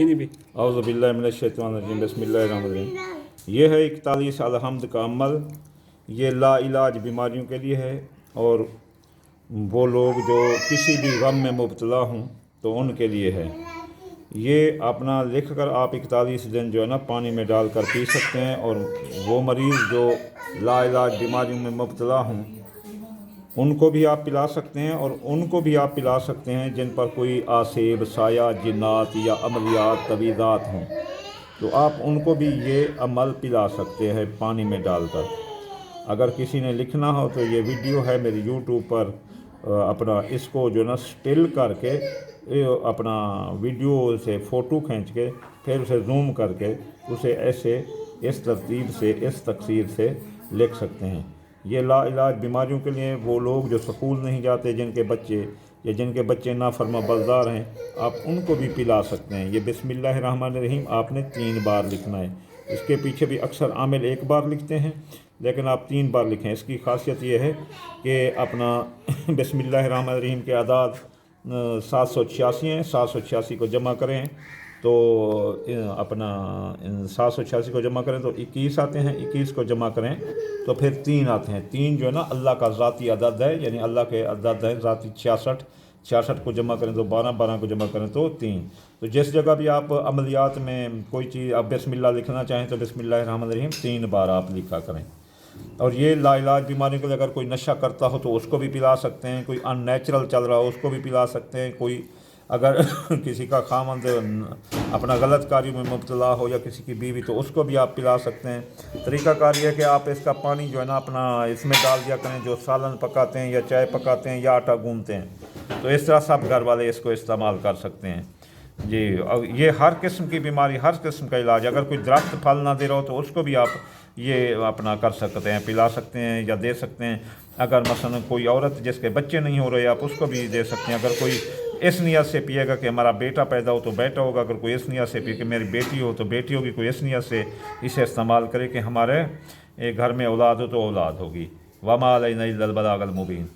औज़ु बिल्लाहि मिनश शैतानिर रजीम, बिस्मिल्लाहिर्रहमानिर्रहीम। ये है 41 अलहम्द का अमल। ये लाइलाज बीमारियों के लिए है, और वो लोग जो किसी भी गम में मुब्तला हों तो उनके लिए है। ये अपना लिख कर आप 41 दिन जो है ना पानी में डाल कर पी सकते हैं, और वो मरीज़ जो लाइलाज बीमारियों में मुब्तला हों उनको भी आप पिला सकते हैं, और उनको भी आप पिला सकते हैं जिन पर कोई आसेब, साया, जिन्नात या अमलियात, तवीज़ात हों, तो आप उनको भी ये अमल पिला सकते हैं पानी में डालकर। अगर किसी ने लिखना हो तो ये वीडियो है मेरी यूट्यूब पर, अपना इसको जो ना स्टिल करके अपना वीडियो से फ़ोटो खींच के फिर उसे जूम करके उसे ऐसे इस तरतीब से, इस तकसीर से लिख सकते हैं। ये लाइलाज बीमारियों के लिए वो लोग जो स्कूल नहीं जाते, जिनके बच्चे नाफरमाबरदार हैं, आप उनको भी पिला सकते हैं। ये बिस्मिल्लाहिर्रहमानिर्रहीम आपने 3 बार लिखना है। इसके पीछे भी अक्सर आमिल 1 बार लिखते हैं, लेकिन आप 3 बार लिखें। इसकी खासियत ये है कि अपना बिस्मिल्लाहिर्रहमानिर्रहीम के आदाद 786 हैं। 786 को जमा करें तो अपना 786 को जमा करें तो 21 आते हैं। 21 को जमा करें तो फिर 3 आते हैं। 3 जो है ना अल्लाह का ज़ाती अदद है, यानी अल्लाह के अदद है ज़ाती 66। 66 को जमा करें तो 12, 12 को जमा करें तो 3। तो जिस जगह भी आप अमलियात में कोई चीज़ आप बिस्मिल्लाह लिखना चाहें तो बिस्मिल्लाहिर्रहमानिर्रहीम 3 बार आप लिखा करें। और ये लाइलाज बीमारियों के लिए अगर कोई नशा करता हो तो उसको भी पिला सकते हैं, कोई अननेचुरल चल रहा हो उसको भी पिला सकते हैं, कोई अगर किसी का खामंद अपना गलत कार्य में मुब्तला हो या किसी की बीवी, तो उसको भी आप पिला सकते हैं। तरीक़ाकार ये है कि आप इसका पानी जो है ना अपना इसमें डाल दिया करें, जो सालन पकाते हैं या चाय पकाते हैं या आटा गूंथते हैं, तो इस तरह सब घर वाले इसको इस्तेमाल कर सकते हैं जी। और ये हर किस्म की बीमारी, हर किस्म का इलाज, अगर कोई दरख्त फल ना दे रहा हो तो उसको भी आप ये अपना कर सकते हैं, पिला सकते हैं या दे सकते हैं। अगर मसलन कोई औरत जिसके बच्चे नहीं हो रहे, आप उसको भी दे सकते हैं। अगर कोई इस नियत से पिएगा कि हमारा बेटा पैदा हो तो बेटा होगा, अगर कोई इस नियत से पिए कि मेरी बेटी हो तो बेटी होगी, कोई इस नियत से इसे इस्तेमाल करे कि हमारे घर में औलाद हो तो औलाद होगी। वमा अलैना इल्लल बलागुल मुबीन।